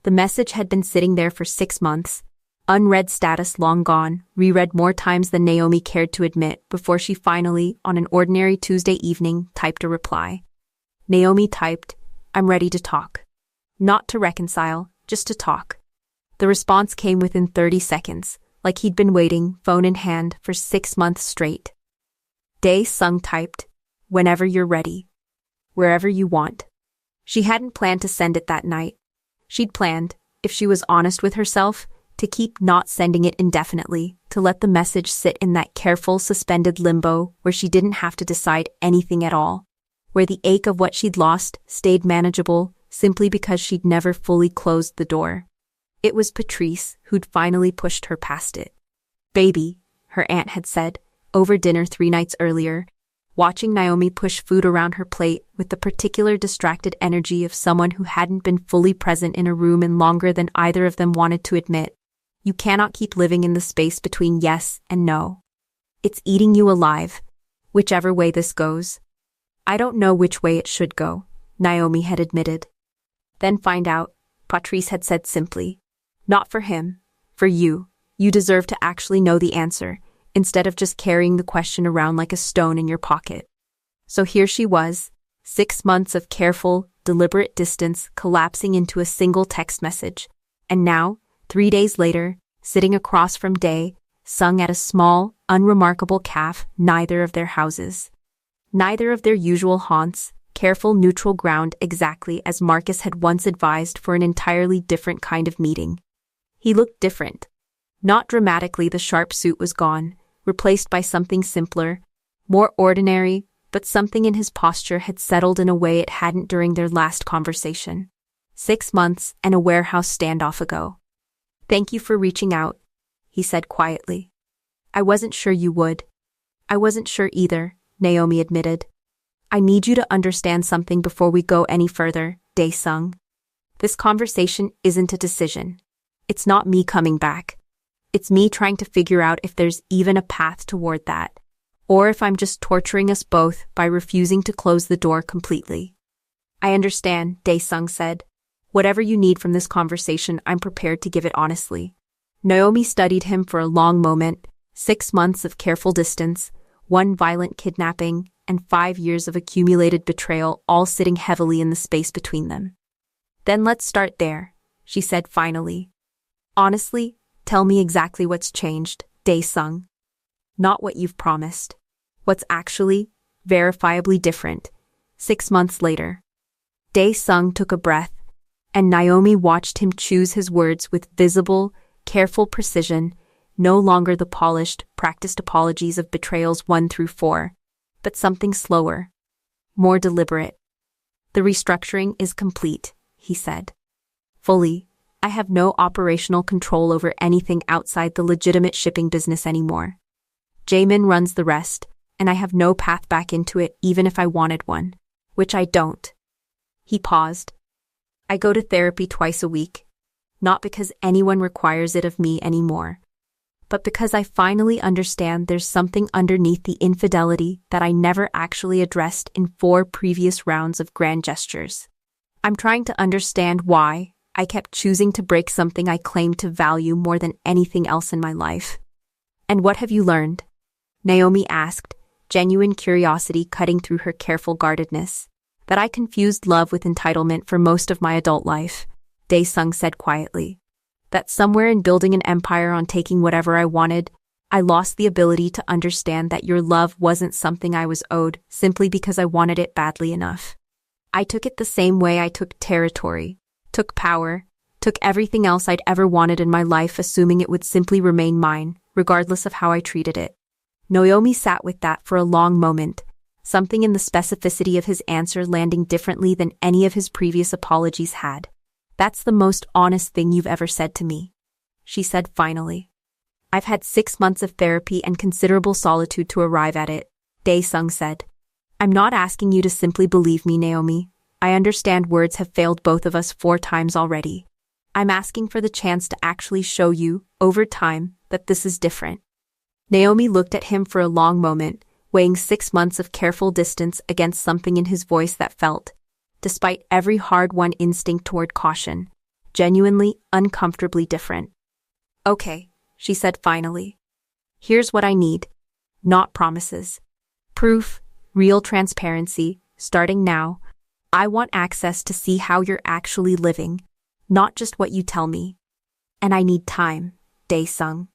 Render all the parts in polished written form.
The message had been sitting there for 6 months, unread status long gone, reread more times than Naomi cared to admit before she finally, on an ordinary Tuesday evening, typed a reply. Naomi typed, "I'm ready to talk. Not to reconcile, just to talk." The response came within 30 seconds, like he'd been waiting, phone in hand, for 6 months straight. Dae-sung typed, "Whenever you're ready. Wherever you want." She hadn't planned to send it that night. She'd planned, if she was honest with herself, to keep not sending it indefinitely, to let the message sit in that careful, suspended limbo where she didn't have to decide anything at all, where the ache of what she'd lost stayed manageable simply because she'd never fully closed the door. It was Patrice who'd finally pushed her past it. "Baby," her aunt had said, over dinner 3 nights earlier, watching Naomi push food around her plate with the particular distracted energy of someone who hadn't been fully present in a room in longer than either of them wanted to admit. "You cannot keep living in the space between yes and no. It's eating you alive, whichever way this goes." "I don't know which way it should go," Naomi had admitted. "Then find out," Patrice had said simply. "Not for him, for you. You deserve to actually know the answer, instead of just carrying the question around like a stone in your pocket." So here she was, 6 months of careful, deliberate distance collapsing into a single text message. And now, 3 days later, sitting across from Dae-sung at a small, unremarkable cafe, neither of their houses. Neither of their usual haunts, careful neutral ground exactly as Marcus had once advised for an entirely different kind of meeting. He looked different. Not dramatically, the sharp suit was gone, replaced by something simpler, more ordinary, but something in his posture had settled in a way it hadn't during their last conversation. 6 months and a warehouse standoff ago. "Thank you for reaching out," he said quietly. "I wasn't sure you would." "I wasn't sure either," Naomi admitted. "I need you to understand something before we go any further, Dae-sung. This conversation isn't a decision. It's not me coming back. It's me trying to figure out if there's even a path toward that, or if I'm just torturing us both by refusing to close the door completely." "I understand," Dae-sung said. "Whatever you need from this conversation, I'm prepared to give it honestly." Naomi studied him for a long moment, 6 months of careful distance, 1 violent kidnapping, and 5 years of accumulated betrayal all sitting heavily in the space between them. "Then let's start there," she said finally. "Honestly, tell me exactly what's changed, Dae-sung. Not what you've promised. What's actually, verifiably different, 6 months later." Dae-sung took a breath, and Naomi watched him choose his words with visible, careful precision, no longer the polished, practiced apologies of betrayals 1 through 4, but something slower, more deliberate. "The restructuring is complete," he said. "Fully. I have no operational control over anything outside the legitimate shipping business anymore. Jaemin runs the rest, and I have no path back into it even if I wanted one, which I don't." He paused. "I go to therapy twice a week, not because anyone requires it of me anymore, but because I finally understand there's something underneath the infidelity that I never actually addressed in 4 previous rounds of grand gestures. I'm trying to understand why I kept choosing to break something I claimed to value more than anything else in my life." "And what have you learned?" Naomi asked, genuine curiosity cutting through her careful guardedness. "That I confused love with entitlement for most of my adult life," Dae-sung said quietly. "That somewhere in building an empire on taking whatever I wanted, I lost the ability to understand that your love wasn't something I was owed simply because I wanted it badly enough. I took it the same way I took territory, took power, took everything else I'd ever wanted in my life, assuming it would simply remain mine, regardless of how I treated it." Naomi sat with that for a long moment, something in the specificity of his answer landing differently than any of his previous apologies had. "That's the most honest thing you've ever said to me," she said finally. "I've had 6 months of therapy and considerable solitude to arrive at it," Dae-sung said. "I'm not asking you to simply believe me, Naomi. I understand words have failed both of us 4 times already. I'm asking for the chance to actually show you, over time, that this is different." Naomi looked at him for a long moment, weighing 6 months of careful distance against something in his voice that felt, despite every hard-won instinct toward caution, genuinely, uncomfortably different. Okay, she said finally. Here's what I need. Not promises. Proof, real transparency, starting now. I want access to see how you're actually living, not just what you tell me. And I need time, Dae-sung.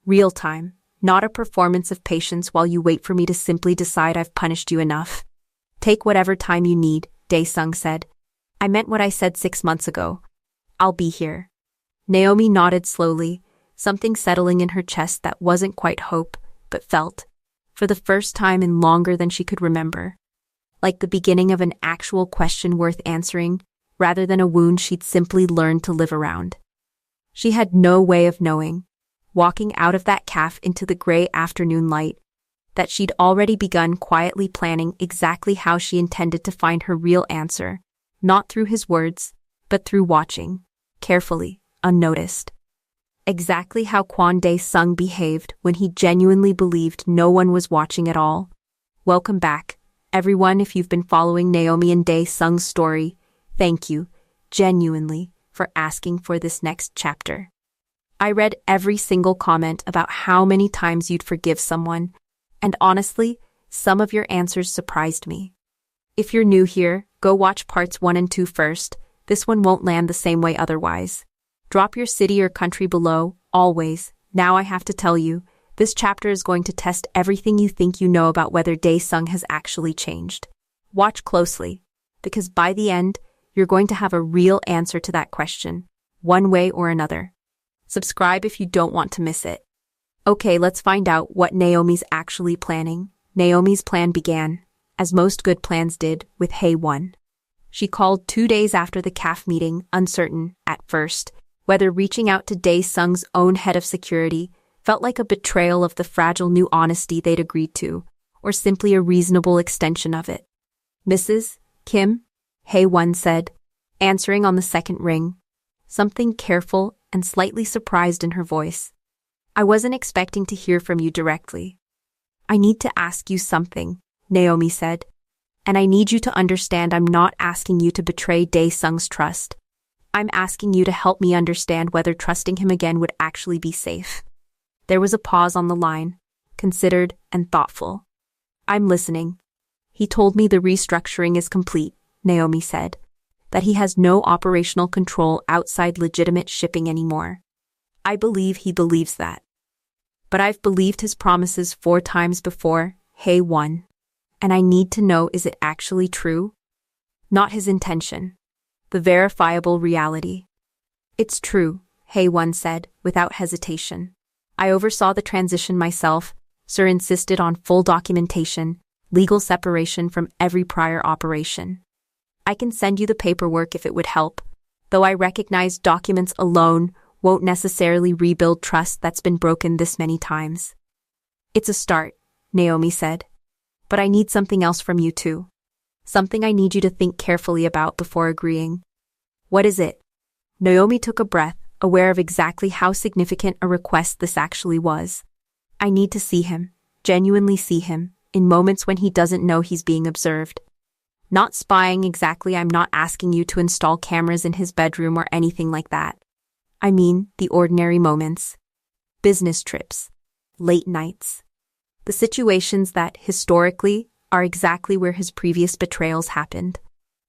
Real time, not a performance of patience while you wait for me to simply decide I've punished you enough. Take whatever time you need, Dae-sung said. I meant what I said 6 months ago. I'll be here. Naomi nodded slowly, something settling in her chest that wasn't quite hope, but felt, for the first time in longer than she could remember, like the beginning of an actual question worth answering, rather than a wound she'd simply learned to live around. She had no way of knowing, walking out of that cafe into the gray afternoon light, that she'd already begun quietly planning exactly how she intended to find her real answer, not through his words, but through watching, carefully, unnoticed. Exactly how Kwon Dae-sung behaved when he genuinely believed no one was watching at all. Welcome back, everyone. If you've been following Naomi and Dae-sung's story, thank you, genuinely, for asking for this next chapter. I read every single comment about how many times you'd forgive someone, and honestly, some of your answers surprised me. If you're new here, go watch parts 1 and 2 first. This one won't land the same way otherwise. Drop your city or country below, always. Now I have to tell you, this chapter is going to test everything you think you know about whether Dae-sung has actually changed. Watch closely, because by the end, you're going to have a real answer to that question, one way or another. Subscribe if you don't want to miss it. Okay, let's find out what Naomi's actually planning. Naomi's plan began, as most good plans did, with Hae-won. She called 2 days after the CAF meeting, uncertain, at first, whether reaching out to Dae-sung's own head of security felt like a betrayal of the fragile new honesty they'd agreed to, or simply a reasonable extension of it. Mrs. Kim, Hae-won said, answering on the second ring, something careful and slightly surprised in her voice. I wasn't expecting to hear from you directly. I need to ask you something, Naomi said, and I need you to understand I'm not asking you to betray Dae-sung's trust. I'm asking you to help me understand whether trusting him again would actually be safe. There was a pause on the line, considered and thoughtful. I'm listening. He told me the restructuring is complete, Naomi said, that he has no operational control outside legitimate shipping anymore. I believe he believes that. But I've believed his promises 4 times before, Hae-won. And I need to know, is it actually true? Not his intention. The verifiable reality. It's true, Hae-won said, without hesitation. I oversaw the transition myself. Sir insisted on full documentation, legal separation from every prior operation. I can send you the paperwork if it would help, though I recognize documents alone won't necessarily rebuild trust that's been broken this many times. It's a start, Naomi said. But I need something else from you too. Something I need you to think carefully about before agreeing. What is it? Naomi took a breath, aware of exactly how significant a request this actually was. I need to see him, genuinely see him, in moments when he doesn't know he's being observed. Not spying exactly. I'm not asking you to install cameras in his bedroom or anything like that. I mean, the ordinary moments. Business trips. Late nights. The situations that, historically, are exactly where his previous betrayals happened.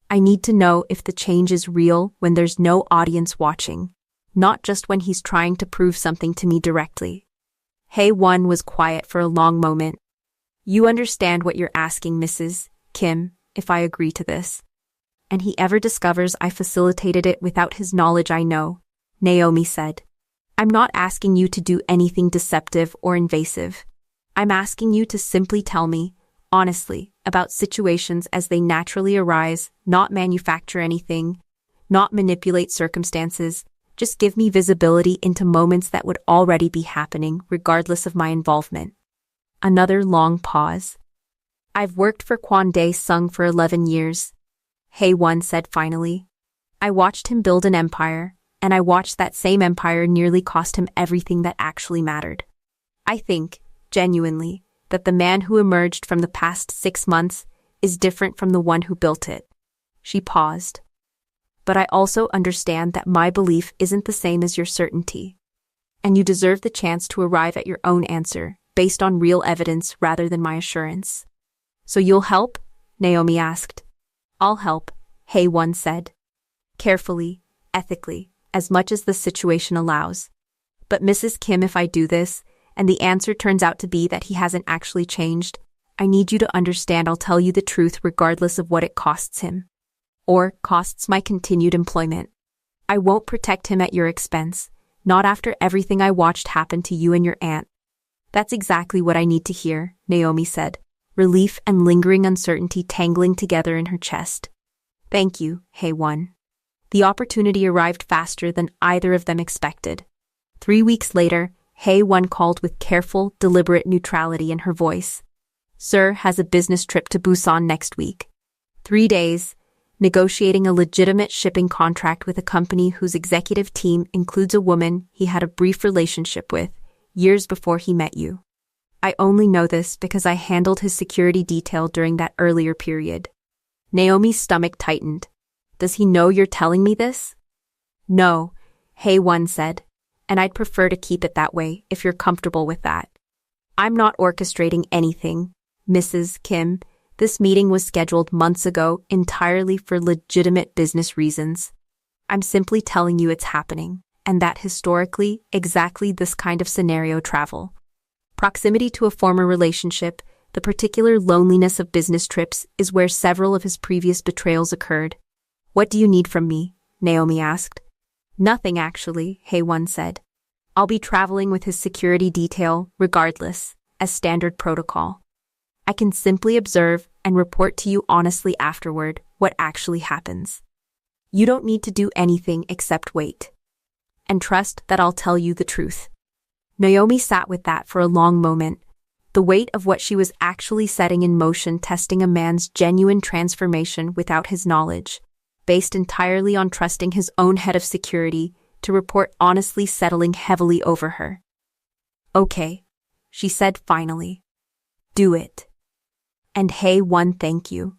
I need to know if the change is real when there's no audience watching, not just when he's trying to prove something to me directly. Hae-won was quiet for a long moment. You understand what you're asking, Mrs. Kim, if I agree to this. And he ever discovers I facilitated it without his knowledge, I know, Naomi said. I'm not asking you to do anything deceptive or invasive. I'm asking you to simply tell me, honestly, about situations as they naturally arise, not manufacture anything, not manipulate circumstances, just give me visibility into moments that would already be happening regardless of my involvement. Another long pause. I've worked for Kwon Dae-sung for 11 years, Hae-won said finally. I watched him build an empire, and I watched that same empire nearly cost him everything that actually mattered. I think, genuinely, that the man who emerged from the past 6 months is different from the one who built it. She paused. but I also understand that my belief isn't the same as your certainty. And you deserve the chance to arrive at your own answer, based on real evidence rather than my assurance. So you'll help? Naomi asked. I'll help, Hae-won said. Carefully, ethically, as much as the situation allows. But Mrs. Kim, if I do this, and the answer turns out to be that he hasn't actually changed, I need you to understand I'll tell you the truth regardless of what it costs him. Or costs my continued employment. I won't protect him at your expense, not after everything I watched happen to you and your aunt. That's exactly what I need to hear, Naomi said, relief and lingering uncertainty tangling together in her chest. Thank you, Hae-won. The opportunity arrived faster than either of them expected. 3 weeks later, Hae-won called with careful, deliberate neutrality in her voice. Sir has a business trip to Busan next week. 3 days, negotiating a legitimate shipping contract with a company whose executive team includes a woman he had a brief relationship with years before he met you. I only know this because I handled his security detail during that earlier period. Naomi's stomach tightened. Does he know you're telling me this? No, Hae-won said, and I'd prefer to keep it that way if you're comfortable with that. I'm not orchestrating anything, Mrs. Kim. This meeting was scheduled months ago entirely for legitimate business reasons. I'm simply telling you it's happening, and that historically, exactly this kind of scenario travel. Proximity to a former relationship, the particular loneliness of business trips is where several of his previous betrayals occurred. What do you need from me? Naomi asked. Nothing actually, Hae-won said. I'll be traveling with his security detail, regardless, as standard protocol. I can simply observe and report to you honestly afterward what actually happens. You don't need to do anything except wait. And trust that I'll tell you the truth. Naomi sat with that for a long moment, the weight of what she was actually setting in motion, testing a man's genuine transformation without his knowledge, based entirely on trusting his own head of security to report honestly, settling heavily over her. Okay, she said finally. Do it. And Hae-won, thank you.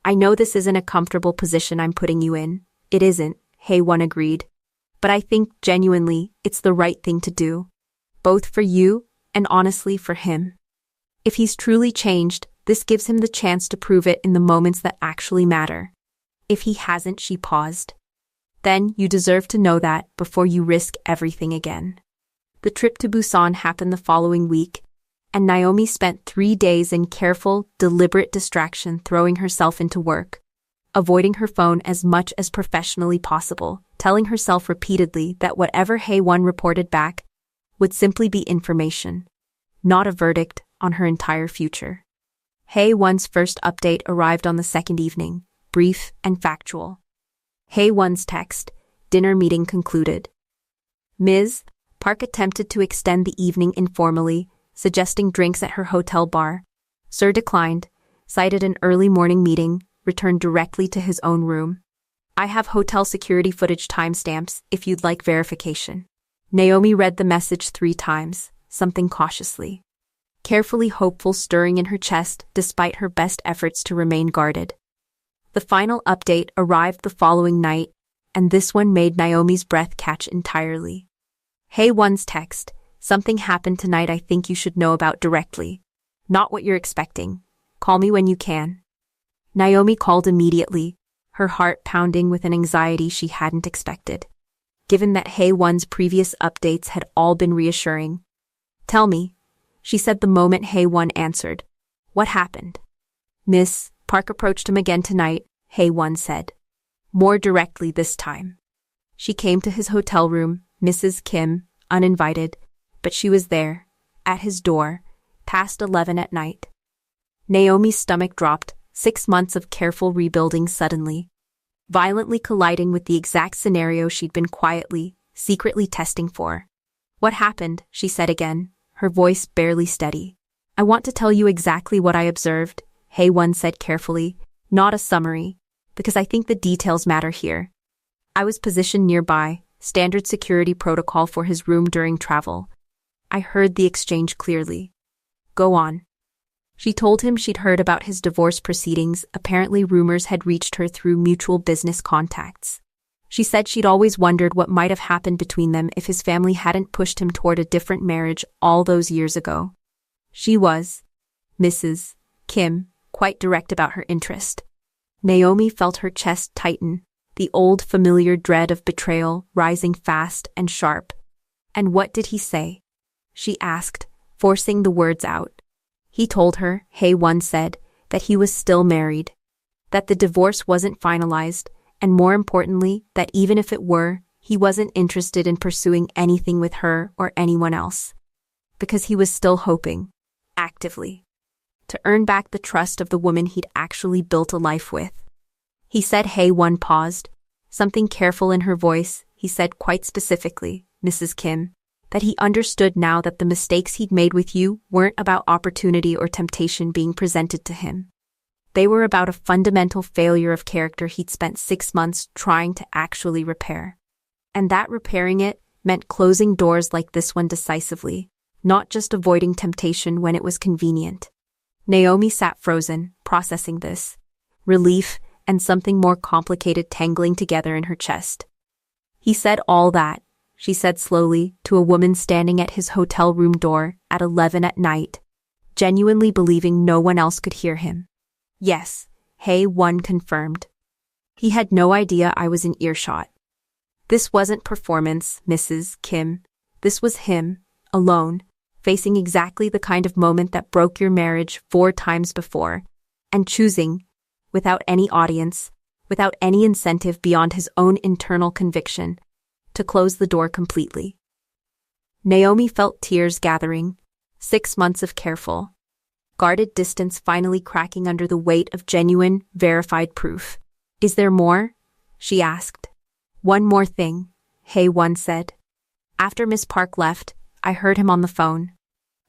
I know this isn't a comfortable position I'm putting you in. It isn't, Hae-won agreed. But I think, genuinely, it's the right thing to do. Both for you, and honestly for him. If he's truly changed, this gives him the chance to prove it in the moments that actually matter. If he hasn't, she paused. Then you deserve to know that before you risk everything again. The trip to Busan happened the following week, and Naomi spent 3 days in careful, deliberate distraction throwing herself into work, avoiding her phone as much as professionally possible, telling herself repeatedly that whatever Hae-won reported back would simply be information, not a verdict on her entire future. Hae-won's first update arrived on the second evening, brief and factual. Hae-won's text, dinner meeting concluded. Ms. Park attempted to extend the evening informally, suggesting drinks at her hotel bar. Sir declined, cited an early morning meeting, returned directly to his own room. I have hotel security footage timestamps if you'd like verification. Naomi read the message 3 times, something cautiously. Carefully hopeful stirring in her chest despite her best efforts to remain guarded. The final update arrived the following night, and this one made Naomi's breath catch entirely. Hae-won's text, something happened tonight I think you should know about directly. Not what you're expecting. Call me when you can. Naomi called immediately, her heart pounding with an anxiety she hadn't expected, given that Hae-won's previous updates had all been reassuring. Tell me, she said the moment Hae-won answered. What happened? Miss Park approached him again tonight, Hae-won said. More directly this time. She came to his hotel room, Mrs. Kim, uninvited, but she was there, at his door, past 11 at night. Naomi's stomach dropped, 6 months of careful rebuilding suddenly, violently colliding with the exact scenario she'd been quietly, secretly testing for. What happened, she said again, her voice barely steady. I want to tell you exactly what I observed, Hae-won said carefully, not a summary, because I think the details matter here. I was positioned nearby, standard security protocol for his room during travel. I heard the exchange clearly. Go on. She told him she'd heard about his divorce proceedings. Apparently rumors had reached her through mutual business contacts. She said she'd always wondered what might have happened between them if his family hadn't pushed him toward a different marriage all those years ago. She was, Mrs. Kim, quite direct about her interest. Naomi felt her chest tighten, the old familiar dread of betrayal rising fast and sharp. "And what did he say?" she asked, forcing the words out. He told her, Hae-won said, that he was still married, that the divorce wasn't finalized, and more importantly, that even if it were, he wasn't interested in pursuing anything with her or anyone else. Because he was still hoping, actively, to earn back the trust of the woman he'd actually built a life with. He said. Hae-won paused, something careful in her voice. He said quite specifically, Mrs. Kim, that he understood now that the mistakes he'd made with you weren't about opportunity or temptation being presented to him. They were about a fundamental failure of character he'd spent 6 months trying to actually repair. And that repairing it meant closing doors like this one decisively, not just avoiding temptation when it was convenient. Naomi sat frozen, processing this, relief and something more complicated tangling together in her chest. He said all that, she said slowly, to a woman standing at his hotel room door at 11 at night, genuinely believing no one else could hear him. Yes, Hae-won confirmed. He had no idea I was in earshot. This wasn't performance, Mrs. Kim. This was him, alone, facing exactly the kind of moment that broke your marriage 4 times before, and choosing, without any audience, without any incentive beyond his own internal conviction, to close the door completely. Naomi felt tears gathering, 6 months of careful, guarded distance finally cracking under the weight of genuine, verified proof. "Is there more?" she asked. "One more thing," Hae-won said. "After Miss Park left, I heard him on the phone.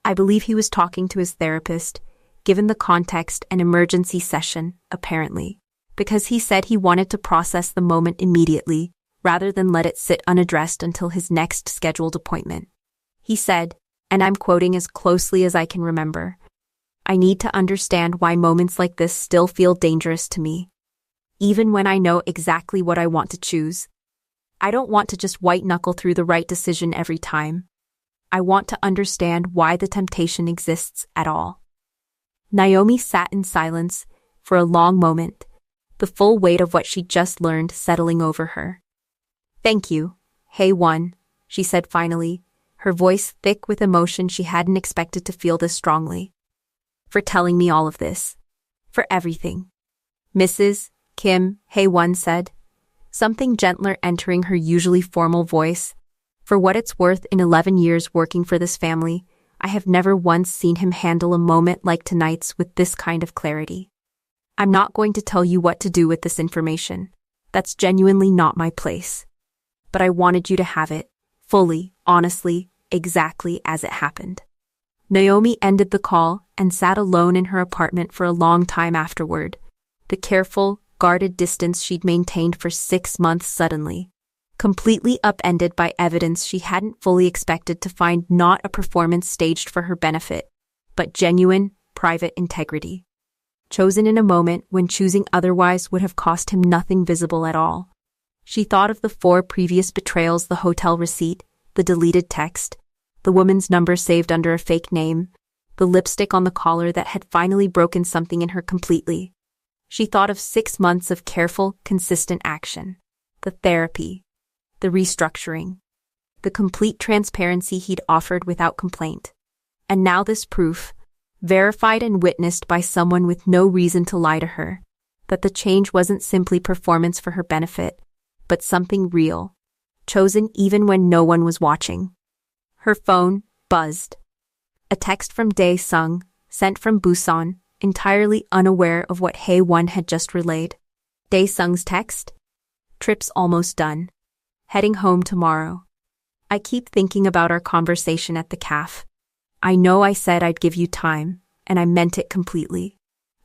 I believe he was talking to his therapist, given the context an emergency session, apparently, because he said he wanted to process the moment immediately, rather than let it sit unaddressed until his next scheduled appointment. He said, and I'm quoting as closely as I can remember, "I need to understand why moments like this still feel dangerous to me. Even when I know exactly what I want to choose. I don't want to just white-knuckle through the right decision every time. I want to understand why the temptation exists at all." Naomi sat in silence for a long moment, the full weight of what she'd just learned settling over her. "Thank you, Hae-won," she said finally, her voice thick with emotion she hadn't expected to feel this strongly. "For telling me all of this. For everything." "Mrs. Kim," Hae-won said, something gentler entering her usually formal voice. "For what it's worth, in 11 years working for this family, I have never once seen him handle a moment like tonight's with this kind of clarity. I'm not going to tell you what to do with this information. That's genuinely not my place. But I wanted you to have it, fully, honestly, exactly as it happened." Naomi ended the call and sat alone in her apartment for a long time afterward, the careful, guarded distance she'd maintained for 6 months suddenly, completely upended by evidence she hadn't fully expected to find, not a performance staged for her benefit, but genuine, private integrity. Chosen in a moment when choosing otherwise would have cost him nothing visible at all. She thought of the 4 previous betrayals: the hotel receipt, the deleted text, the woman's number saved under a fake name, the lipstick on the collar that had finally broken something in her completely. She thought of 6 months of careful, consistent action, the therapy, the restructuring, the complete transparency he'd offered without complaint. And now this proof, verified and witnessed by someone with no reason to lie to her, that the change wasn't simply performance for her benefit, but something real, chosen even when no one was watching. Her phone buzzed. A text from Dae-sung, sent from Busan, entirely unaware of what Hae-won had just relayed. Dae-sung's text? "Trip's almost done. Heading home tomorrow. I keep thinking about our conversation at the cafe. I know I said I'd give you time, and I meant it completely.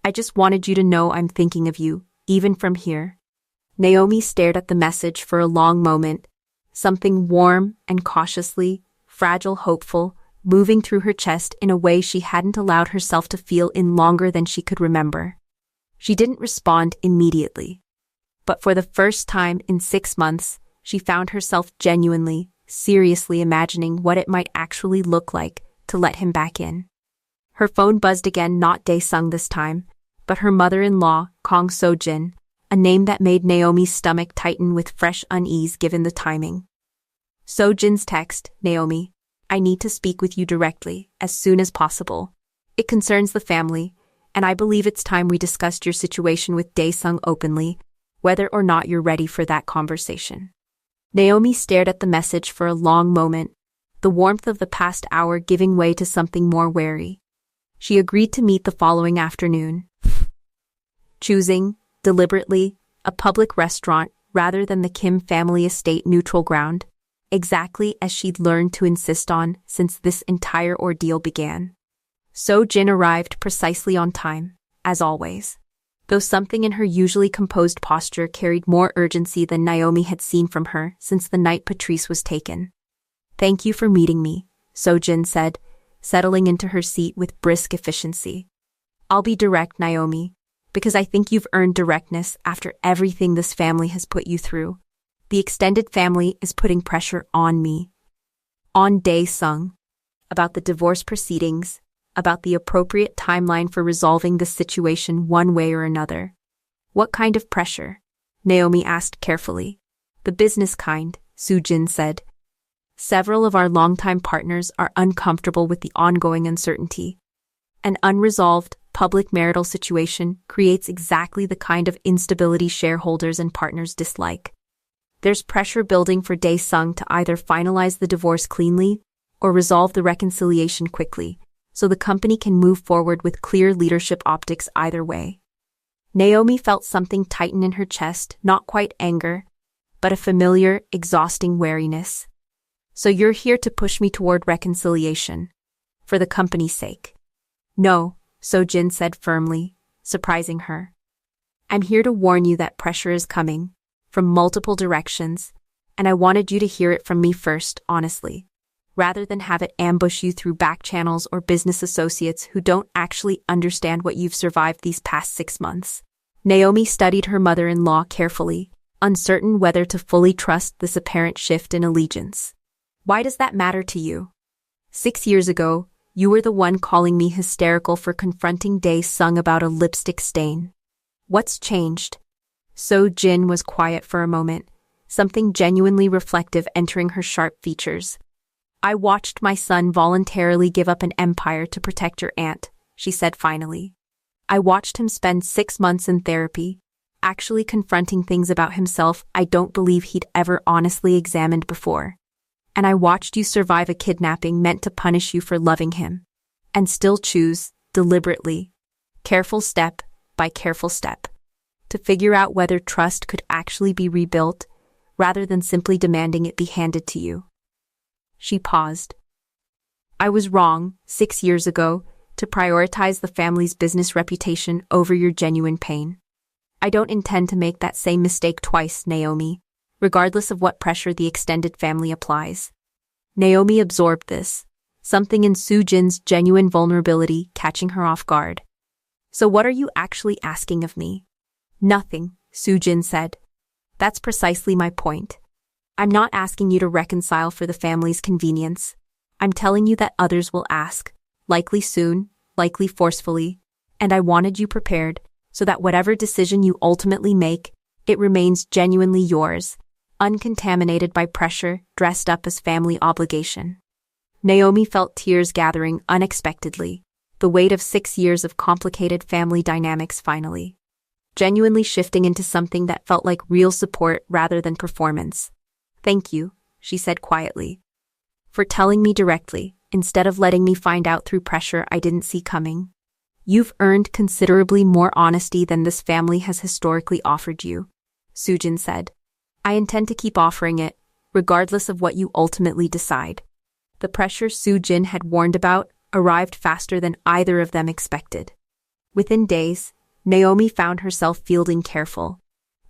I just wanted you to know I'm thinking of you, even from here." Naomi stared at the message for a long moment, something warm and cautiously, fragile, hopeful, moving through her chest in a way she hadn't allowed herself to feel in longer than she could remember. She didn't respond immediately. But for the first time in 6 months, she found herself genuinely, seriously imagining what it might actually look like to let him back in. Her phone buzzed again, not Dae-sung this time, but her mother-in-law, Kang So-jin, a name that made Naomi's stomach tighten with fresh unease given the timing. So-jin's text, "Naomi, I need to speak with you directly, as soon as possible. It concerns the family, and I believe it's time we discussed your situation with Dae-sung openly, whether or not you're ready for that conversation." Naomi stared at the message for a long moment, the warmth of the past hour giving way to something more wary. She agreed to meet the following afternoon, choosing, deliberately, a public restaurant rather than the Kim family estate neutral ground, exactly as she'd learned to insist on since this entire ordeal began. So-jin arrived precisely on time, as always, though something in her usually composed posture carried more urgency than Naomi had seen from her since the night Patrice was taken. "Thank you for meeting me," So-jin said, settling into her seat with brisk efficiency. "I'll be direct, Naomi, because I think you've earned directness after everything this family has put you through. The extended family is putting pressure on me, on Dae-sung, about the divorce proceedings, about the appropriate timeline for resolving the situation one way or another." "What kind of pressure?" Naomi asked carefully. "The business kind," Soo-jin said. "Several of our longtime partners are uncomfortable with the ongoing uncertainty. An unresolved, public marital situation creates exactly the kind of instability shareholders and partners dislike. There's pressure building for Dae-sung to either finalize the divorce cleanly or resolve the reconciliation quickly, so the company can move forward with clear leadership optics either way." Naomi felt something tighten in her chest, not quite anger, but a familiar, exhausting wariness. "So you're here to push me toward reconciliation, for the company's sake?" "No," So-jin said firmly, surprising her. "I'm here to warn you that pressure is coming, from multiple directions, and I wanted you to hear it from me first, honestly, rather than have it ambush you through back channels or business associates who don't actually understand what you've survived these past 6 months." Naomi studied her mother-in-law carefully, uncertain whether to fully trust this apparent shift in allegiance. "Why does that matter to you? 6 years ago, you were the one calling me hysterical for confronting Dae-sung about a lipstick stain. What's changed?" So-jin was quiet for a moment, something genuinely reflective entering her sharp features. "I watched my son voluntarily give up an empire to protect your aunt," she said finally. "I watched him spend 6 months in therapy, actually confronting things about himself I don't believe he'd ever honestly examined before. And I watched you survive a kidnapping meant to punish you for loving him, and still choose, deliberately, careful step by careful step, to figure out whether trust could actually be rebuilt, rather than simply demanding it be handed to you." She paused. "I was wrong, 6 years ago, to prioritize the family's business reputation over your genuine pain. I don't intend to make that same mistake twice, Naomi, regardless of what pressure the extended family applies." Naomi absorbed this, something in Soo-jin's genuine vulnerability catching her off guard. "So what are you actually asking of me?" "Nothing," Soo-jin said. "That's precisely my point. I'm not asking you to reconcile for the family's convenience. I'm telling you that others will ask, likely soon, likely forcefully, and I wanted you prepared so that whatever decision you ultimately make, it remains genuinely yours, uncontaminated by pressure dressed up as family obligation." Naomi felt tears gathering unexpectedly, the weight of 6 years of complicated family dynamics finally genuinely shifting into something that felt like real support rather than performance. "Thank you," she said quietly, "for telling me directly, instead of letting me find out through pressure I didn't see coming. You've earned considerably more honesty than this family has historically offered you," Soo-jin said. "I intend to keep offering it, regardless of what you ultimately decide." The pressure Soo-jin had warned about arrived faster than either of them expected. Within days, Naomi found herself fielding careful,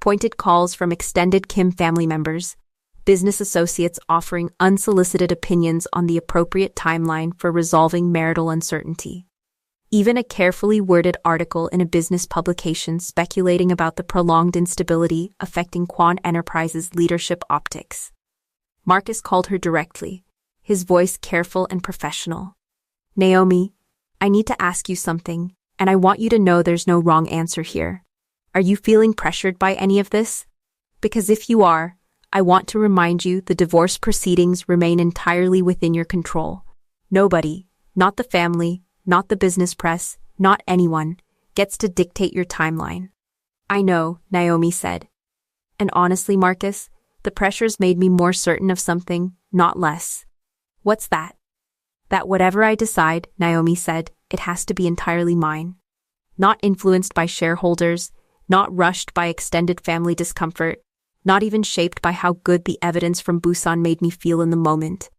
pointed calls from extended Kim family members, business associates offering unsolicited opinions on the appropriate timeline for resolving marital uncertainty. Even a carefully worded article in a business publication speculating about the prolonged instability affecting Quan Enterprises' leadership optics. Marcus called her directly, his voice careful and professional. Naomi, I need to ask you something, and I want you to know there's no wrong answer here. Are you feeling pressured by any of this? Because if you are, I want to remind you the divorce proceedings remain entirely within your control. Nobody, not the family, not the business press, not anyone, gets to dictate your timeline. I know, Naomi said. And honestly, Marcus, the pressures made me more certain of something, not less. What's that? That whatever I decide, Naomi said, it has to be entirely mine. Not influenced by shareholders, not rushed by extended family discomfort, not even shaped by how good the evidence from Busan made me feel in the moment.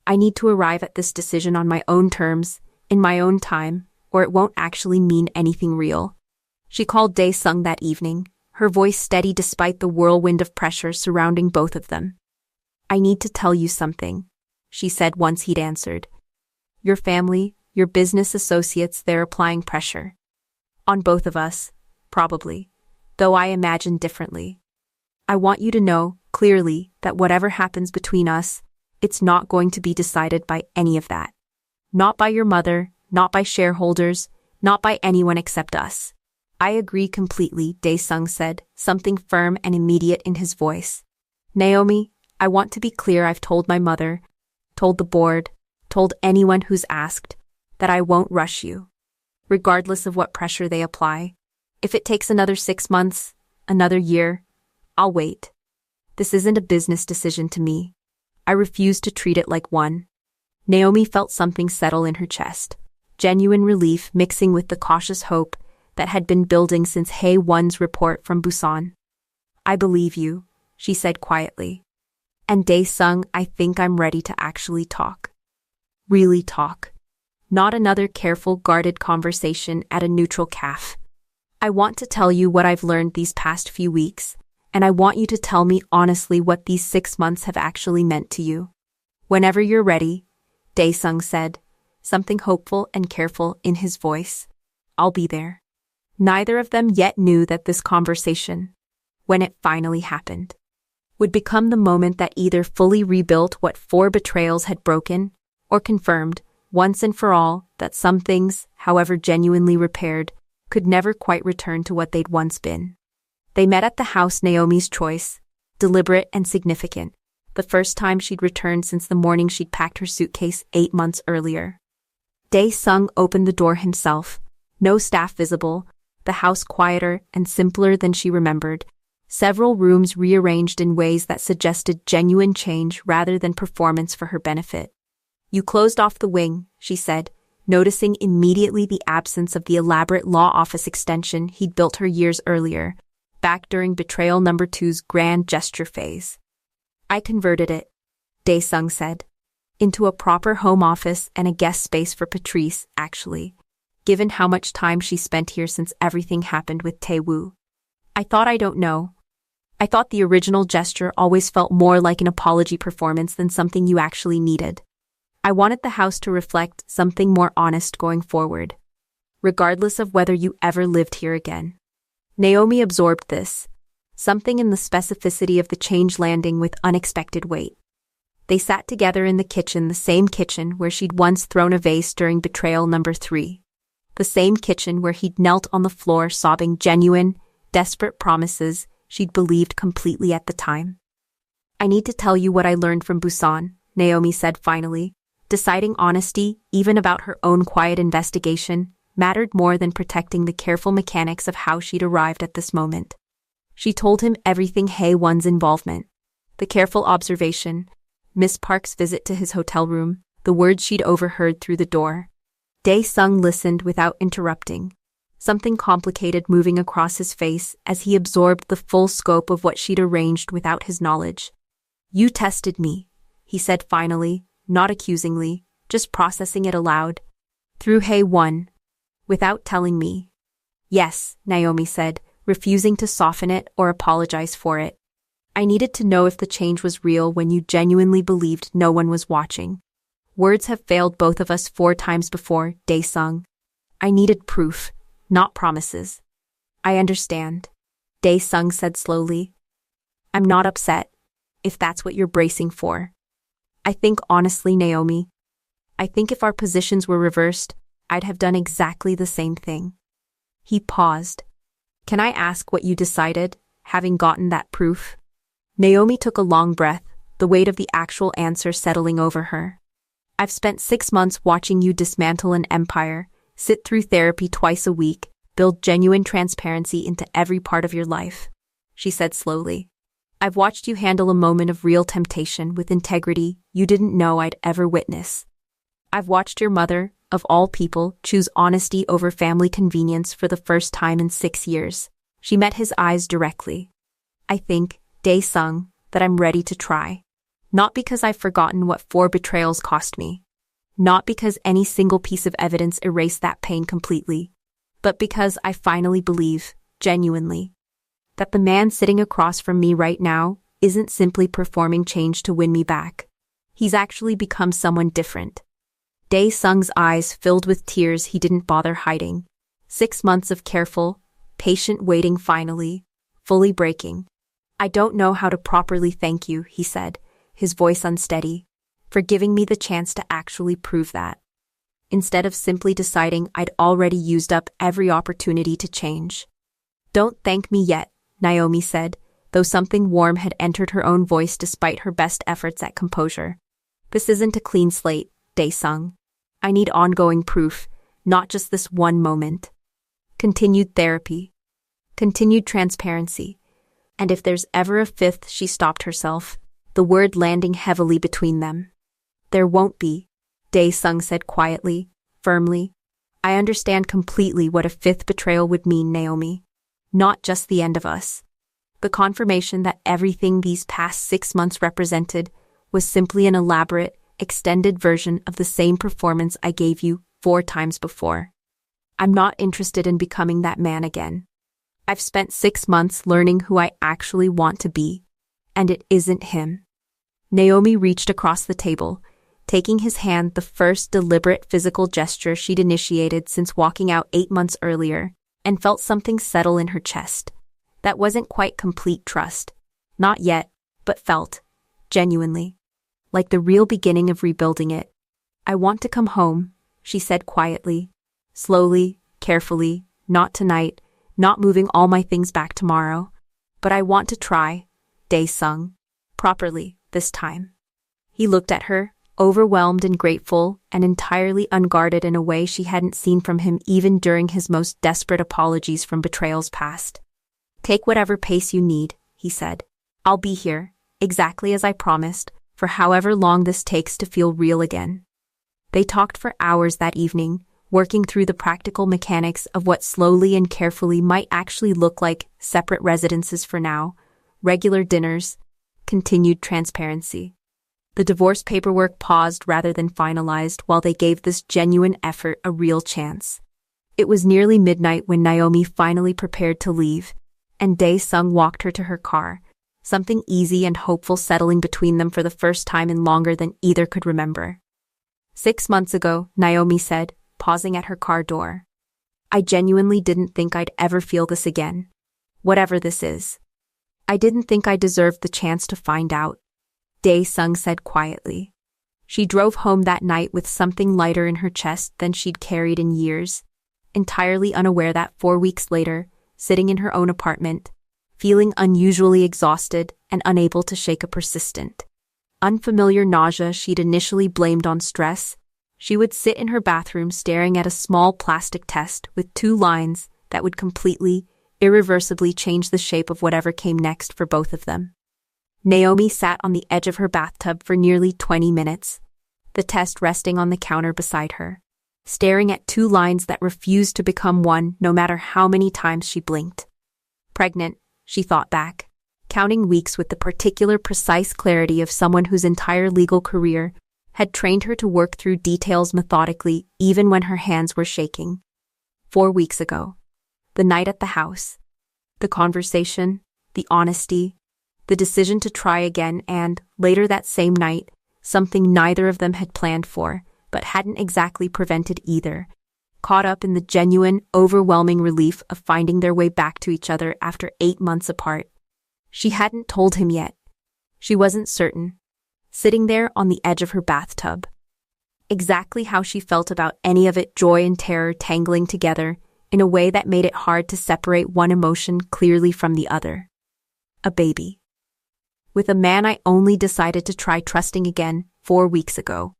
I need to arrive at this decision on my own terms, in my own time, or it won't actually mean anything real. She called Dae-sung that evening, her voice steady despite the whirlwind of pressure surrounding both of them. I need to tell you something, she said once he'd answered. Your family, your business associates, they're applying pressure. On both of us, probably, though I imagine differently. I want you to know, clearly, that whatever happens between us, it's not going to be decided by any of that. Not by your mother, not by shareholders, not by anyone except us. I agree completely, Dae-sung said, something firm and immediate in his voice. Naomi, I want to be clear. I've told my mother, told the board, told anyone who's asked, that I won't rush you. Regardless of what pressure they apply. If it takes another 6 months, another year, I'll wait. This isn't a business decision to me. I refuse to treat it like one. Naomi felt something settle in her chest, genuine relief mixing with the cautious hope that had been building since Hae-won's report from Busan. I believe you, she said quietly. And Dae-sung, I think I'm ready to actually talk. Really talk. Not another careful, guarded conversation at a neutral cafe. I want to tell you what I've learned these past few weeks, and I want you to tell me honestly what these 6 months have actually meant to you. Whenever you're ready, Dae-sung said, something hopeful and careful in his voice. I'll be there. Neither of them yet knew that this conversation, when it finally happened, would become the moment that either fully rebuilt what 4 betrayals had broken, or confirmed, once and for all, that some things, however genuinely repaired, could never quite return to what they'd once been. They met at the house Naomi's choice, deliberate and significant, the first time she'd returned since the morning she'd packed her suitcase 8 months earlier. Dae-sung opened the door himself, no staff visible, the house quieter and simpler than she remembered, several rooms rearranged in ways that suggested genuine change rather than performance for her benefit. You closed off the wing, she said, noticing immediately the absence of the elaborate law office extension he'd built her years earlier, back during Betrayal No. 2's grand gesture phase. I converted it, Dae-sung said, into a proper home office and a guest space for Patrice, actually, given how much time she spent here since everything happened with Tae-woo. I don't know. I thought the original gesture always felt more like an apology performance than something you actually needed. I wanted the house to reflect something more honest going forward, regardless of whether you ever lived here again. Naomi absorbed this, something in the specificity of the change landing with unexpected weight. They sat together in the kitchen, the same kitchen where she'd once thrown a vase during Betrayal No. 3. The same kitchen where he'd knelt on the floor sobbing genuine, desperate promises she'd believed completely at the time. I need to tell you what I learned from Busan, Naomi said finally, deciding honesty, even about her own quiet investigation, mattered more than protecting the careful mechanics of how she'd arrived at this moment. She told him everything Hae-won's involvement, the careful observation, Miss Park's visit to his hotel room, the words she'd overheard through the door. Dae-sung listened without interrupting, something complicated moving across his face as he absorbed the full scope of what she'd arranged without his knowledge. You tested me, he said finally, not accusingly, just processing it aloud. Through Hae-won, without telling me. Yes, Naomi said, refusing to soften it or apologize for it. I needed to know if the change was real when you genuinely believed no one was watching. Words have failed both of us 4 times before, Dae-sung. I needed proof, not promises. I understand, Dae-sung said slowly. I'm not upset, if that's what you're bracing for. I think honestly, Naomi, I think if our positions were reversed, I'd have done exactly the same thing. He paused. Can I ask what you decided, having gotten that proof? Naomi took a long breath, the weight of the actual answer settling over her. I've spent 6 months watching you dismantle an empire, sit through therapy twice a week, build genuine transparency into every part of your life, she said slowly. I've watched you handle a moment of real temptation with integrity you didn't know I'd ever witness. I've watched your mother, of all people, choose honesty over family convenience for the first time in 6 years. She met his eyes directly. I think, Dae-sung, that I'm ready to try. Not because I've forgotten what 4 betrayals cost me. Not because any single piece of evidence erased that pain completely. But because I finally believe, genuinely, that the man sitting across from me right now isn't simply performing change to win me back. He's actually become someone different. Dae-sung's eyes filled with tears he didn't bother hiding. 6 months of careful, patient waiting finally, fully breaking. I don't know how to properly thank you, he said, his voice unsteady, for giving me the chance to actually prove that. Instead of simply deciding I'd already used up every opportunity to change. Don't thank me yet, Naomi said, though something warm had entered her own voice despite her best efforts at composure. This isn't a clean slate, Dae-sung. I need ongoing proof, not just this one moment. Continued therapy. Continued transparency. And if there's ever a 5th, she stopped herself, the word landing heavily between them. There won't be, Dae-sung said quietly, firmly. I understand completely what a 5th betrayal would mean, Naomi. Not just the end of us. The confirmation that everything these past 6 months represented was simply an elaborate, extended version of the same performance I gave you 4 times before. I'm not interested in becoming that man again. I've spent 6 months learning who I actually want to be, and it isn't him. Naomi reached across the table, taking his hand, the first deliberate physical gesture she'd initiated since walking out 8 months earlier, and felt something settle in her chest. That wasn't quite complete trust. Not yet, but felt, genuinely, like the real beginning of rebuilding it. I want to come home, she said quietly, slowly, carefully, not tonight, not moving all my things back tomorrow. But I want to try, Dae-sung, properly, this time. He looked at her, overwhelmed and grateful, and entirely unguarded in a way she hadn't seen from him even during his most desperate apologies from betrayals past. Take whatever pace you need, he said. I'll be here, exactly as I promised, for however long this takes to feel real again. They talked for hours that evening, working through the practical mechanics of what slowly and carefully might actually look like separate residences for now, regular dinners, continued transparency. The divorce paperwork paused rather than finalized while they gave this genuine effort a real chance. It was nearly midnight when Naomi finally prepared to leave, and Dae-sung walked her to her car, something easy and hopeful settling between them for the first time in longer than either could remember. 6 months ago, Naomi said, pausing at her car door. I genuinely didn't think I'd ever feel this again. Whatever this is. I didn't think I deserved the chance to find out, Dae-sung said quietly. She drove home that night with something lighter in her chest than she'd carried in years, entirely unaware that 4 weeks later, sitting in her own apartment, feeling unusually exhausted and unable to shake a persistent, unfamiliar nausea she'd initially blamed on stress, she would sit in her bathroom staring at a small plastic test with 2 lines that would completely, irreversibly change the shape of whatever came next for both of them. Naomi sat on the edge of her bathtub for nearly 20 minutes, the test resting on the counter beside her, staring at 2 lines that refused to become one no matter how many times she blinked. Pregnant, she thought back, counting weeks with the particular precise clarity of someone whose entire legal career had trained her to work through details methodically even when her hands were shaking. 4 weeks ago. The night at the house. The conversation, the honesty, the decision to try again, and, later that same night, something neither of them had planned for, but hadn't exactly prevented either, caught up in the genuine, overwhelming relief of finding their way back to each other after 8 months apart. She hadn't told him yet. She wasn't certain, sitting there on the edge of her bathtub. Exactly how she felt about any of it, joy and terror tangling together in a way that made it hard to separate one emotion clearly from the other. A baby. With a man I only decided to try trusting again 4 weeks ago.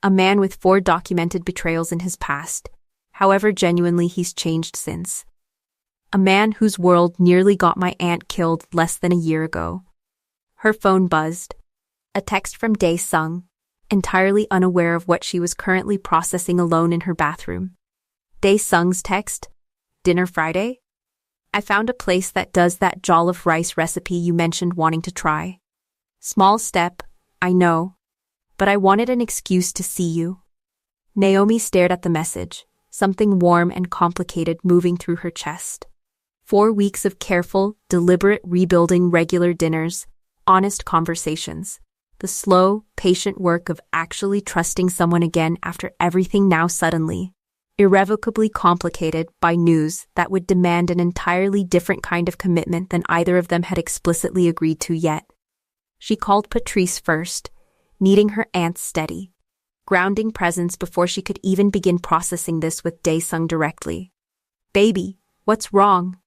A man with 4 documented betrayals in his past, however genuinely he's changed since. A man whose world nearly got my aunt killed less than a year ago. Her phone buzzed. A text from Dae-sung, entirely unaware of what she was currently processing alone in her bathroom. Dae-sung's text? Dinner Friday? I found a place that does that jollof rice recipe you mentioned wanting to try. Small step, I know. But I wanted an excuse to see you. Naomi stared at the message, something warm and complicated moving through her chest. 4 weeks of careful, deliberate rebuilding, regular dinners, honest conversations. The slow, patient work of actually trusting someone again after everything now suddenly, irrevocably complicated by news that would demand an entirely different kind of commitment than either of them had explicitly agreed to yet. She called Patrice first, needing her aunt's steady, grounding presence before she could even begin processing this with Dae-sung directly. "Baby, what's wrong?"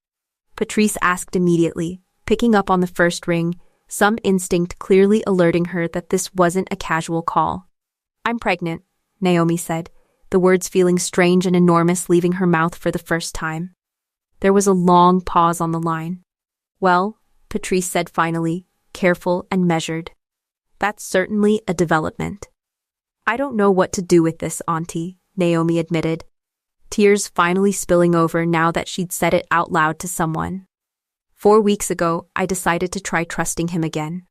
Patrice asked immediately, picking up on the first ring, some instinct clearly alerting her that this wasn't a casual call. "I'm pregnant," Naomi said, the words feeling strange and enormous leaving her mouth for the first time. There was a long pause on the line. "Well," Patrice said finally, careful and measured. "That's certainly a development." "I don't know what to do with this, Auntie," Naomi admitted, tears finally spilling over now that she'd said it out loud to someone. 4 weeks ago, I decided to try trusting him again.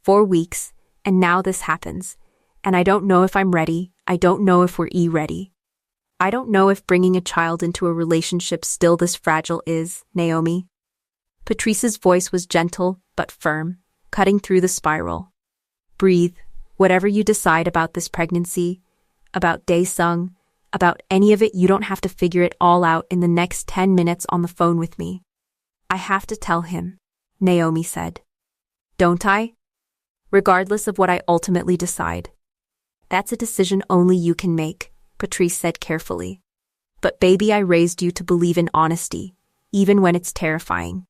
4 weeks, and now this happens. And I don't know if I'm ready. I don't know if we're ready. I don't know if bringing a child into a relationship still this fragile is, Naomi. Patrice's voice was gentle but firm, cutting through the spiral. "Breathe. Whatever you decide about this pregnancy, about Dae-sung, about any of it, you don't have to figure it all out in the next 10 minutes on the phone with me." "I have to tell him," Naomi said. "Don't I?" "Regardless of what I ultimately decide." "That's a decision only you can make," Patrice said carefully. "But baby, I raised you to believe in honesty, even when it's terrifying.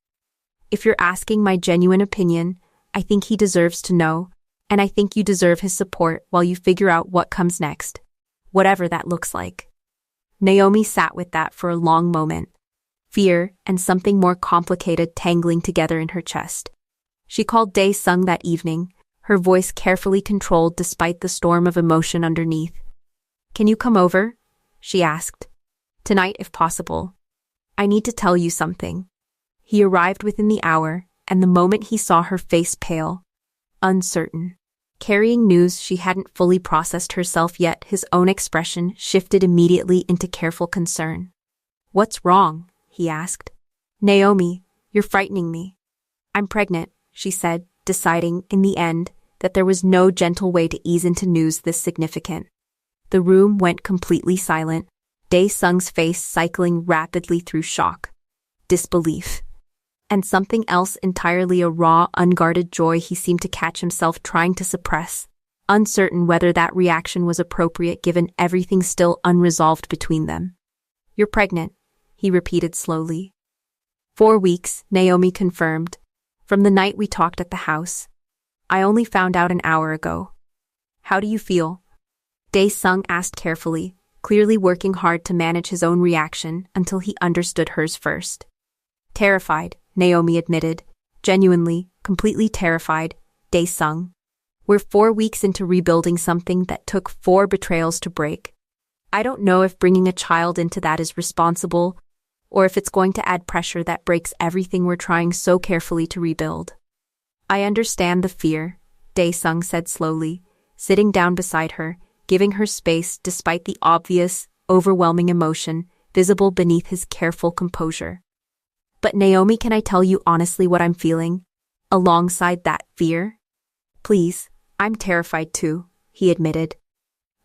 If you're asking my genuine opinion, I think he deserves to know, and I think you deserve his support while you figure out what comes next, whatever that looks like." Naomi sat with that for a long moment, fear and something more complicated tangling together in her chest. She called Dae-sung that evening, her voice carefully controlled despite the storm of emotion underneath. "Can you come over?" she asked. "Tonight, if possible. I need to tell you something." He arrived within the hour, and the moment he saw her face pale, uncertain, carrying news she hadn't fully processed herself yet, his own expression shifted immediately into careful concern. "What's wrong?" he asked. "Naomi, you're frightening me." "I'm pregnant," she said, deciding, in the end, that there was no gentle way to ease into news this significant. The room went completely silent, Dae-sung's face cycling rapidly through shock, disbelief, and something else entirely, a raw, unguarded joy he seemed to catch himself trying to suppress, uncertain whether that reaction was appropriate given everything still unresolved between them. "You're pregnant," he repeated slowly. 4 weeks, Naomi confirmed, from the night we talked at the house. "I only found out an hour ago." "How do you feel?" Dae-sung asked carefully, clearly working hard to manage his own reaction until he understood hers first. "Terrified," Naomi admitted, genuinely, completely terrified, Dae-sung. "We're 4 weeks into rebuilding something that took 4 betrayals to break. I don't know if bringing a child into that is responsible, or if it's going to add pressure that breaks everything we're trying so carefully to rebuild." "I understand the fear," Dae-sung said slowly, sitting down beside her, giving her space despite the obvious, overwhelming emotion visible beneath his careful composure. "But Naomi, can I tell you honestly what I'm feeling, alongside that fear?" "Please, I'm terrified too," he admitted.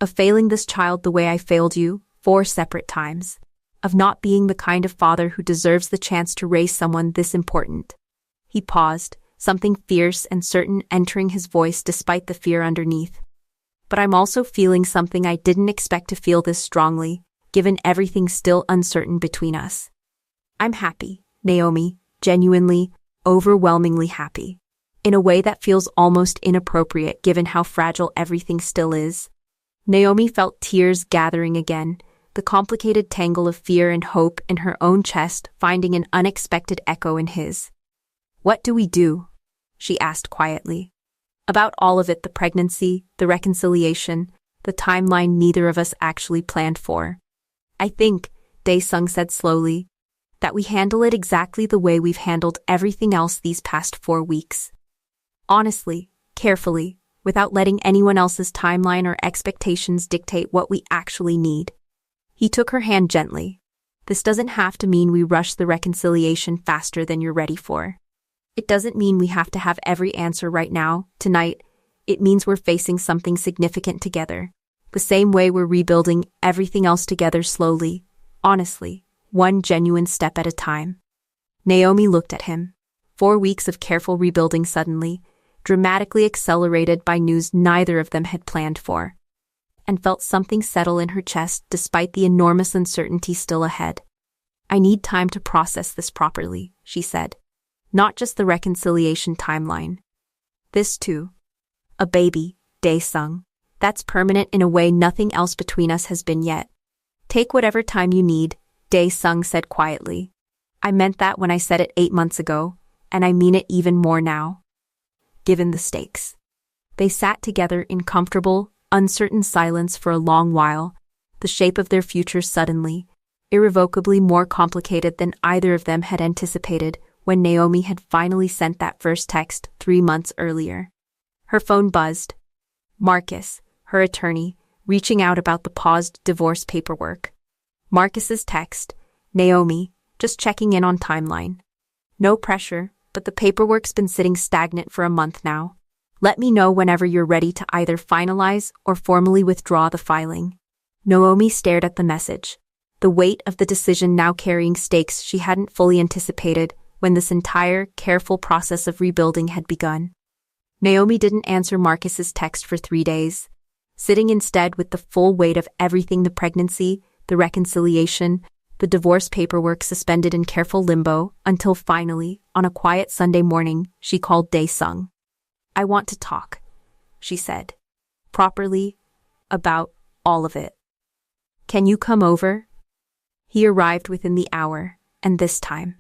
"Of failing this child the way I failed you, 4 separate times, of not being the kind of father who deserves the chance to raise someone this important. He paused, something fierce and certain entering his voice despite the fear underneath. But I'm also feeling something I didn't expect to feel this strongly, given everything still uncertain between us. I'm happy, Naomi, genuinely, overwhelmingly happy. In a way that feels almost inappropriate given how fragile everything still is. Naomi felt tears gathering again, the complicated tangle of fear and hope in her own chest finding an unexpected echo in his. What do we do? She asked quietly. About all of it, the pregnancy, the reconciliation, the timeline neither of us actually planned for. I think, Dae-sung said slowly, that we handle it exactly the way we've handled everything else these past 4 weeks. Honestly, carefully, without letting anyone else's timeline or expectations dictate what we actually need. He took her hand gently. This doesn't have to mean we rush the reconciliation faster than you're ready for. It doesn't mean we have to have every answer right now, tonight. It means we're facing something significant together. The same way we're rebuilding everything else together slowly, honestly, one genuine step at a time. Naomi looked at him. 4 weeks of careful rebuilding suddenly, dramatically accelerated by news neither of them had planned for, and felt something settle in her chest despite the enormous uncertainty still ahead. I need time to process this properly, she said. Not just the reconciliation timeline. This too. A baby, Dae-sung. That's permanent in a way nothing else between us has been yet. Take whatever time you need, Dae-sung said quietly. I meant that when I said it 8 months ago, and I mean it even more now. Given the stakes. They sat together in comfortable, uncertain silence for a long while, the shape of their future suddenly, irrevocably more complicated than either of them had anticipated when Naomi had finally sent that first text 3 months earlier. Her phone buzzed. Marcus, her attorney, reaching out about the paused divorce paperwork. Marcus's text, Naomi, just checking in on timeline. No pressure, but the paperwork's been sitting stagnant for a month now. Let me know whenever you're ready to either finalize or formally withdraw the filing. Naomi stared at the message, the weight of the decision now carrying stakes she hadn't fully anticipated when this entire, careful process of rebuilding had begun. Naomi didn't answer Marcus's text for 3 days, sitting instead with the full weight of everything: the pregnancy, the reconciliation, the divorce paperwork suspended in careful limbo, until finally, on a quiet Sunday morning, she called Dae-sung. I want to talk, she said. Properly, about all of it. Can you come over? He arrived within the hour, and this time,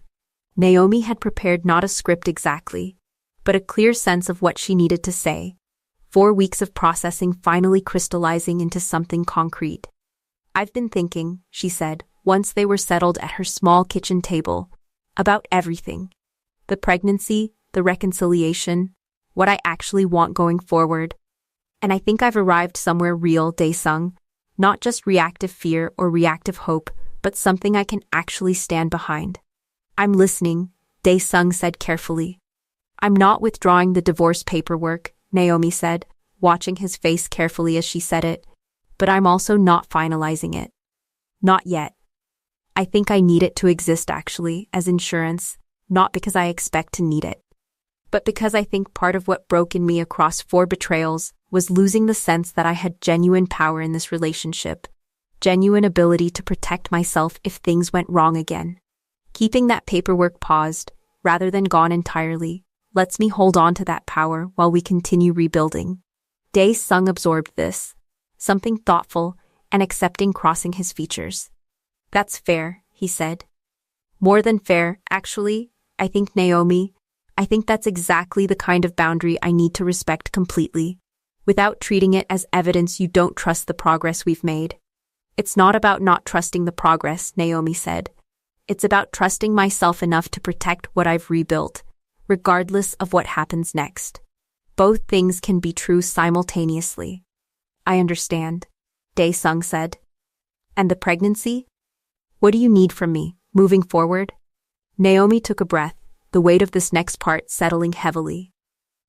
Naomi had prepared not a script exactly, but a clear sense of what she needed to say. 4 weeks of processing finally crystallizing into something concrete. I've been thinking, she said, once they were settled at her small kitchen table, about everything. The pregnancy, the reconciliation, what I actually want going forward. And I think I've arrived somewhere real, Dae-sung, not just reactive fear or reactive hope, but something I can actually stand behind. I'm listening, Dae-sung said carefully. I'm not withdrawing the divorce paperwork, Naomi said, watching his face carefully as she said it, but I'm also not finalizing it. Not yet. I think I need it to exist actually, as insurance, not because I expect to need it, but because I think part of what broke in me across 4 betrayals was losing the sense that I had genuine power in this relationship, genuine ability to protect myself if things went wrong again. Keeping that paperwork paused, rather than gone entirely, lets me hold on to that power while we continue rebuilding. Dae-sung absorbed this, something thoughtful and accepting crossing his features. That's fair, he said. More than fair, actually, I think, Naomi. I think that's exactly the kind of boundary I need to respect completely, without treating it as evidence you don't trust the progress we've made. It's not about not trusting the progress, Naomi said. It's about trusting myself enough to protect what I've rebuilt, regardless of what happens next. Both things can be true simultaneously. I understand, Dae-sung said. And the pregnancy? What do you need from me, moving forward? Naomi took a breath, the weight of this next part settling heavily.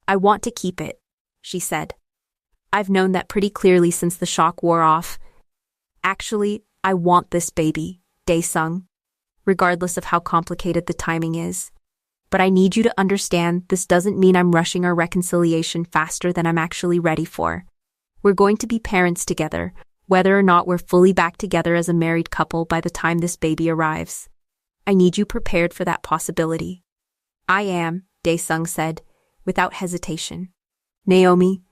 I want to keep it, she said. I've known that pretty clearly since the shock wore off. Actually, I want this baby, Dae-sung, regardless of how complicated the timing is. But I need you to understand this doesn't mean I'm rushing our reconciliation faster than I'm actually ready for. We're going to be parents together, whether or not we're fully back together as a married couple by the time this baby arrives. I need you prepared for that possibility. I am, Dae-sung said, without hesitation. Naomi,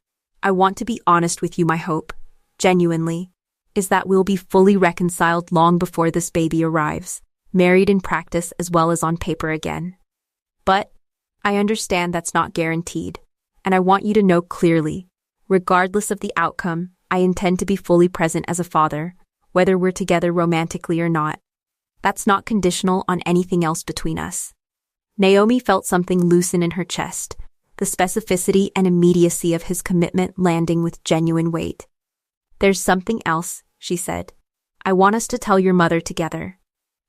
I want to be honest with you. My hope, genuinely, is that we'll be fully reconciled long before this baby arrives, married in practice as well as on paper again. But I understand that's not guaranteed, and I want you to know clearly, regardless of the outcome, I intend to be fully present as a father, whether we're together romantically or not. That's not conditional on anything else between us. Naomi felt something loosen in her chest, the specificity and immediacy of his commitment landing with genuine weight. There's something else, she said. I want us to tell your mother together.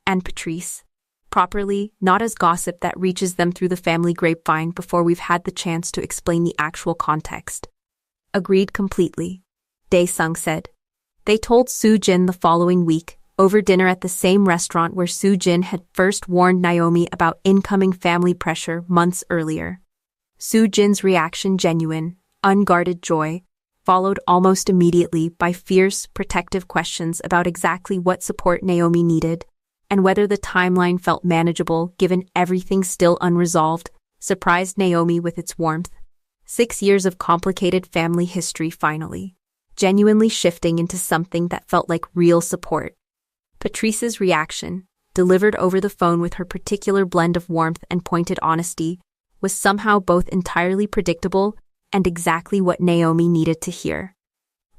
And Patrice. Properly, not as gossip that reaches them through the family grapevine before we've had the chance to explain the actual context. Agreed completely, Dae-sung said. They told Soo-jin the following week, over dinner at the same restaurant where Soo-jin had first warned Naomi about incoming family pressure months earlier. Soo-jin's reaction, genuine, unguarded joy, followed almost immediately by fierce, protective questions about exactly what support Naomi needed, and whether the timeline felt manageable given everything still unresolved, surprised Naomi with its warmth. 6 years of complicated family history finally, genuinely shifting into something that felt like real support. Patrice's reaction, delivered over the phone with her particular blend of warmth and pointed honesty, was somehow both entirely predictable and exactly what Naomi needed to hear.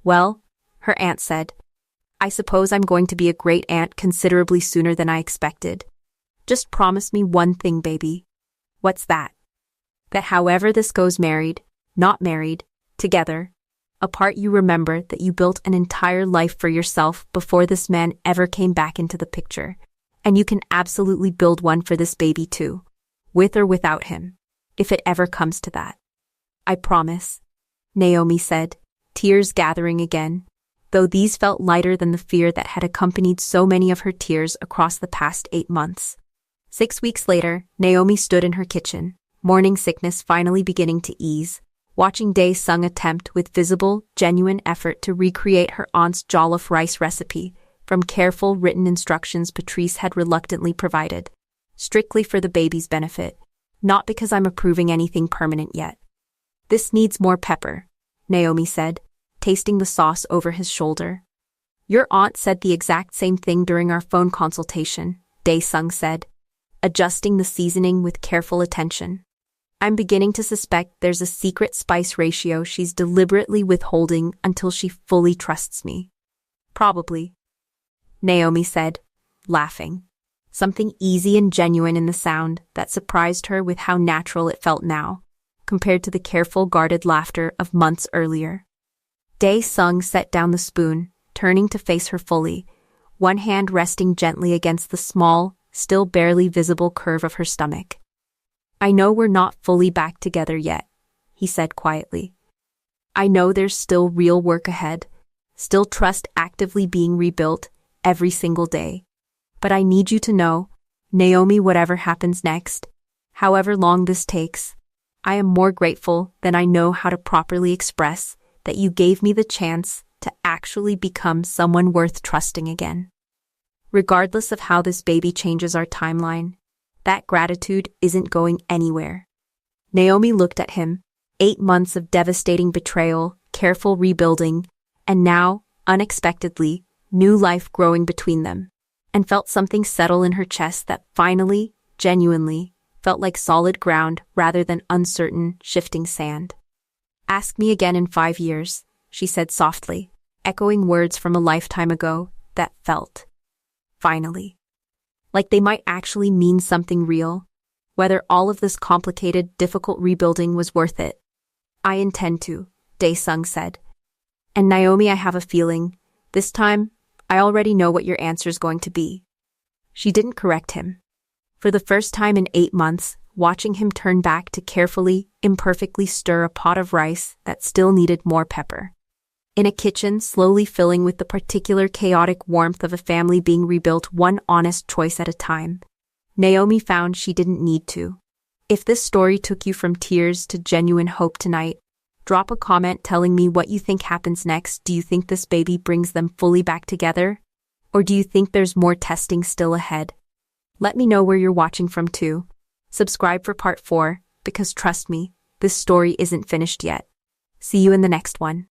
Well, her aunt said, I suppose I'm going to be a great aunt considerably sooner than I expected. Just promise me one thing, baby. What's that? That however this goes, married, not married, together, apart, you remember that you built an entire life for yourself before this man ever came back into the picture, and you can absolutely build one for this baby too, with or without him, if it ever comes to that. I promise, Naomi said, tears gathering again, though these felt lighter than the fear that had accompanied so many of her tears across the past 8 months. 6 weeks later, Naomi stood in her kitchen, morning sickness finally beginning to ease, watching Dae-sung attempt with visible, genuine effort to recreate her aunt's jollof rice recipe from careful written instructions Patrice had reluctantly provided, strictly for the baby's benefit, not because I'm approving anything permanent yet. This needs more pepper, Naomi said, tasting the sauce over his shoulder. Your aunt said the exact same thing during our phone consultation, Dae-sung said, adjusting the seasoning with careful attention. I'm beginning to suspect there's a secret spice ratio she's deliberately withholding until she fully trusts me. Probably, Naomi said, laughing. Something easy and genuine in the sound that surprised her with how natural it felt now, compared to the careful, guarded laughter of months earlier. Dae-sung set down the spoon, turning to face her fully, one hand resting gently against the small, still barely visible curve of her stomach. I know we're not fully back together yet, he said quietly. I know there's still real work ahead, still trust actively being rebuilt every single day. But I need you to know, Naomi, whatever happens next, however long this takes, I am more grateful than I know how to properly express that you gave me the chance to actually become someone worth trusting again. Regardless of how this baby changes our timeline, that gratitude isn't going anywhere. Naomi looked at him, 8 months of devastating betrayal, careful rebuilding, and now, unexpectedly, new life growing between them, and felt something settle in her chest that finally, genuinely, felt like solid ground rather than uncertain, shifting sand. Ask me again in 5 years, she said softly, echoing words from a lifetime ago that felt, finally, like they might actually mean something real, whether all of this complicated, difficult rebuilding was worth it. I intend to, Dae-sung said. And Naomi, I have a feeling, this time, I already know what your answer's going to be. She didn't correct him. For the first time in 8 months, watching him turn back to carefully, imperfectly stir a pot of rice that still needed more pepper. In a kitchen slowly filling with the particular chaotic warmth of a family being rebuilt one honest choice at a time, Naomi found she didn't need to. If this story took you from tears to genuine hope tonight, drop a comment telling me what you think happens next. Do you think this baby brings them fully back together? Or do you think there's more testing still ahead? Let me know where you're watching from too. Subscribe for part 4, because trust me, this story isn't finished yet. See you in the next one.